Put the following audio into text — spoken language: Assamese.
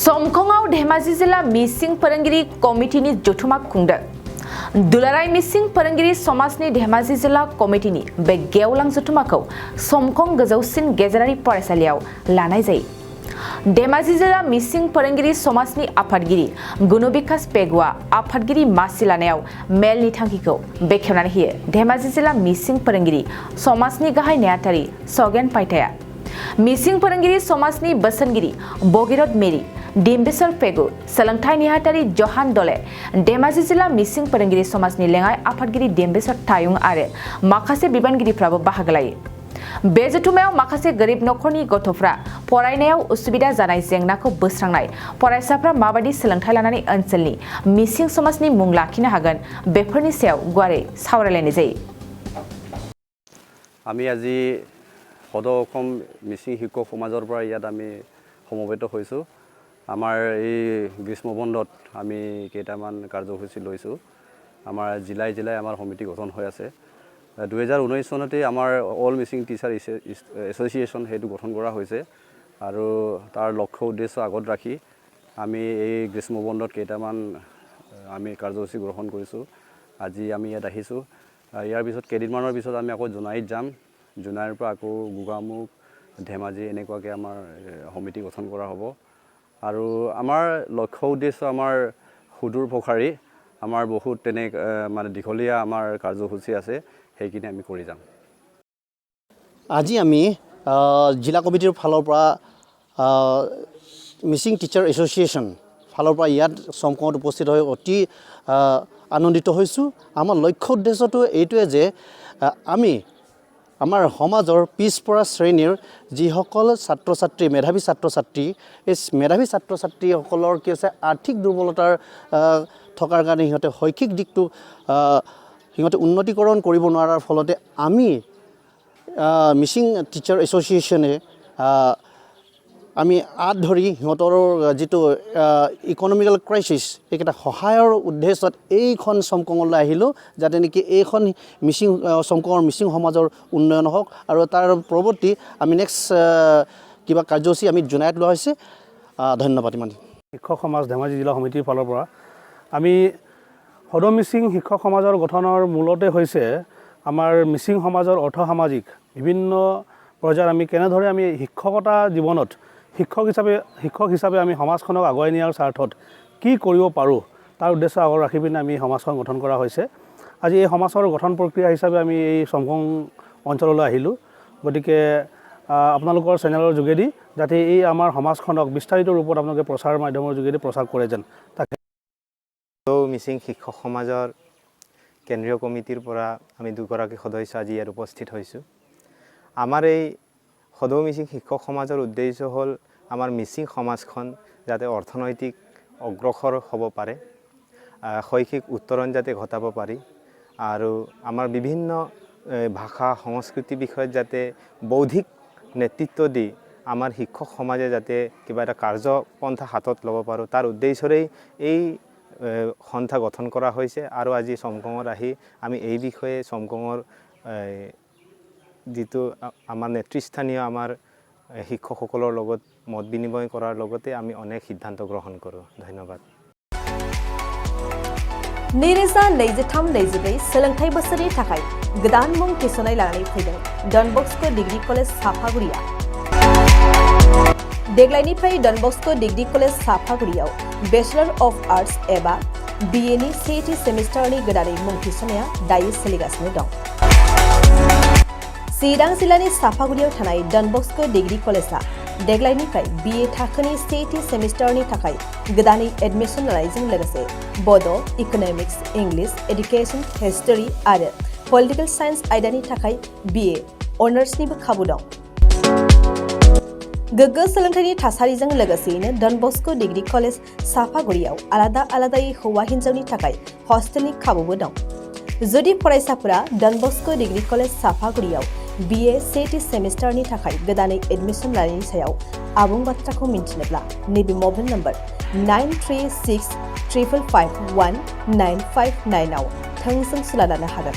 समखंआव धेमाजि जिल्ला मिसिं फोरोंगिरि कमिटिनि जथुमा खुंदों। दुलाराय मिसिं फोरोंगिरि समाजनि धेमाजि जिल्ला कमिटिनि बे गेवलां जथुमाखौ समखं गोजौसिन गेजेरारि फरायसालियाव लानाय जायो। धेमाजि जिल्ला मिसिं फोरोंगिरि समाजनि आफादगिरि गुणबिकास पेगुआ आफादगिरि मासि लानायाव मेलनि थांखिखौ बेखेवनानै होयो। धेमाजि जिल्ला मिसिं फोरोंगिरि समाजनि गाहाय नेहाथारि सगेन पाइटाया मिसिं फोरोंगिरि समाजनि बोसोनगिरि भगीरथ मेरि, डिम्बेश्वर पेगु, सोलोंथाइ नेहाथारि जहान दले, धेमाजि जिल्ला मिसिं फोरोंगिरि समाजनि लेङाइ आफादगिरि डिम्बेश्वर तायुं आरो माखासे बिबानगिरिफ्राबो बाहागो लायो। बे जथुमायाव माखासे गोरिब नखरनि गथ'फ्रा फरायनायाव उसुबिदा जानाय जेंनाखौ बोस्रांनाय, फरायसाफ्रा माबायदि सोलोंथाइ लानानै ओनसोलनि मिसिं समाजनि मुं लाखिनो हागोन बेफोरनि सायाव गुवारै सावरायलायनाय जायो। আমি আজি সদৌ অসম মিচিং শিক্ষক সমাজৰ পৰা ইয়াত আমি সমবেত হৈছোঁ। আমাৰ এই গ্ৰীষ্ম বন্ধত আমি কেইটামান কাৰ্যসূচী লৈছোঁ। আমাৰ জিলাই জিলাই আমাৰ সমিতি গঠন হৈ আছে। 2019 চনতে আমাৰ অল মিচিং টিচাৰ এছ'চিয়েশ্যন সেইটো গঠন কৰা হৈছে আৰু তাৰ লক্ষ্য উদ্দেশ্য আগত ৰাখি আমি এই গ্ৰীষ্ম বন্ধত কেইটামান আমি কাৰ্যসূচী গ্ৰহণ কৰিছোঁ। আজি আমি ইয়াত আহিছোঁ। ইয়াৰ পিছত কেইদিনমানৰ পিছত আমি আকৌ জোনাইত যাম। জোনাইৰ পৰা আকৌ গোগামুখ, ধেমাজি এনেকুৱাকৈ আমাৰ সমিতি গঠন কৰা হ'ব। আৰু আমাৰ লক্ষ্য উদ্দেশ্য আমাৰ সুদূৰ প্ৰসাৰী, আমাৰ বহুত মানে দীঘলীয়া আমাৰ কাৰ্যসূচী আছে, সেইখিনি আমি কৰি যাম। আজি আমি জিলা কমিটিৰ ফালৰ পৰা মিচিং টিচাৰ এছ'চিয়েশ্যন ফালৰ পৰা ইয়াত সমকমত উপস্থিত হৈ অতি আনন্দিত হৈছোঁ। আমাৰ লক্ষ্য উদ্দেশ্যটো এইটোৱে যে আমি আমাৰ সমাজৰ পিছপৰা শ্ৰেণীৰ যিসকল ছাত্ৰ ছাত্ৰী, মেধাৱী ছাত্ৰ ছাত্ৰী, এই মেধাৱী ছাত্ৰ ছাত্ৰীসকলৰ কি হৈছে আৰ্থিক দুৰ্বলতাৰ থকাৰ কাৰণে সিহঁতে শৈক্ষিক দিশটো সিহঁতে উন্নতিকৰণ কৰিব নোৱাৰাৰ ফলতে আমি মিচিং টিচাৰ এছ'চিয়েশ্যনে আমি আঁত ধৰি সিহঁতৰ যিটো ইকনমিকেল ক্ৰাইচিছ এইকেইটা সহায়ৰ উদ্দেশ্যত এইখন সমকঙলৈ আহিলোঁ, যাতে নেকি এইখন মিচিং সমকঙৰ মিচিং সমাজৰ উন্নয়ন হওক আৰু তাৰ পৰৱৰ্তী আমি নেক্সট কিবা কাৰ্যসূচী আমি জোনাইত লোৱা হৈছে। ধন্যবাদ। ইমান শিক্ষক সমাজ ধেমাজি জিলা সমিতিৰ ফালৰ পৰা আমি সদৌ মিচিং শিক্ষক সমাজৰ গঠনৰ মূলতে হৈছে আমাৰ মিচিং সমাজৰ অৰ্থ সামাজিক বিভিন্ন পৰ্যায়ত আমি কেনেদৰে আমি শিক্ষকতা জীৱনত শিক্ষক হিচাপে আমি সমাজখনক আগুৱাই নিয়াৰ স্বাৰ্থত কি কৰিব পাৰোঁ তাৰ উদ্দেশ্য আগত ৰাখি পিনে আমি সমাজখন গঠন কৰা হৈছে। আজি এই সমাজৰ গঠন প্ৰক্ৰিয়া হিচাপে আমি এই সমকং অঞ্চললৈ আহিলোঁ। গতিকে আপোনালোকৰ চেনেলৰ যোগেদি যাতে এই আমাৰ সমাজখনক বিস্তাৰিত ৰূপত আপোনালোকে প্ৰচাৰ মাধ্যমৰ যোগেদি প্ৰচাৰ কৰে যেন তাকে মিচিং শিক্ষক সমাজৰ কেন্দ্ৰীয় কমিটিৰ পৰা আমি দুগৰাকী সদস্য আজি ইয়াত উপস্থিত হৈছোঁ। আমাৰ এই সদৌ মিচিং শিক্ষক সমাজৰ উদ্দেশ্য হ'ল আমাৰ মিচিং সমাজখন যাতে অৰ্থনৈতিক অগ্ৰসৰ হ'ব পাৰে, শৈক্ষিক উত্তৰণ যাতে ঘটাব পাৰি আৰু আমাৰ বিভিন্ন ভাষা সংস্কৃতি বিষয়ত যাতে বৌদ্ধিক নেতৃত্ব দি আমাৰ শিক্ষক সমাজে যাতে কিবা এটা কাৰ্যপন্থা হাতত ল'ব পাৰোঁ তাৰ উদ্দেশ্যৰেই এই সন্থা গঠন কৰা হৈছে। আৰু আজি সমকঙত আহি আমি এই বিষয়ে সমকঙৰ যিটো আমাৰ নেতৃস্থানীয় আমাৰ শিক্ষকসকলৰ লগত মত বিনিময় কৰাৰ লগতে আমি অনেক সিদ্ধান্ত গ্ৰহণ কৰোঁ। ধন্যবাদ। नैरोजा 23-24 सोलोंथाइ बोसोरनि थाखाय गोदान मुं थिसननाय लानानै फैदों डन बस्क' डिग्री कलेज साफागुरिया। देग्लायनिफ्राय डन बस्क' डिग्री कलेज साफागुरियाव बेचलर अफ आर्ट्स एबा BA नि सेथि सेमिस्टारनि गोदानै मुं थिसननाया दायो सोलिगासिनो दं। चिरां जिल्लानि साफागुरियाव थानाय डन बस्क' डिग्री कलेजआ देग्लायनिफ्राय BA थाखोनि सेथि सेमिस्टारनि थाखाय गोदानै एडमिसन लानायजों लोगोसे बड', इक'नमिक्स, इंलिश, एडुकेशन, हिस्टरी आरो पलिटिकल साइन्स आयदानि थाखाय BA अनार्सनिबो खाबु दं। गोग्गो सोलोंथाइनि थासारिजों लोगोसेयैनो डन बस्क' डिग्री कलेज साफागुरियाव आलादा आलादायै हौवा हिन्जावनि थाखाय हस्टेलनि खाबुबो दं। जुदि फरायसाफोरा डन बस्क' डिग्री कलेज साफागुरियाव BA सेथि सेमिस्टारनि थाखाय गोदानै एडमिसन लानायनि सायाव आबुं बाथ्राखौ मिन्थिनोब्ला नैबे मबाइल नम्बर 9365551959 आव थोंजों सुला लानो हागोन।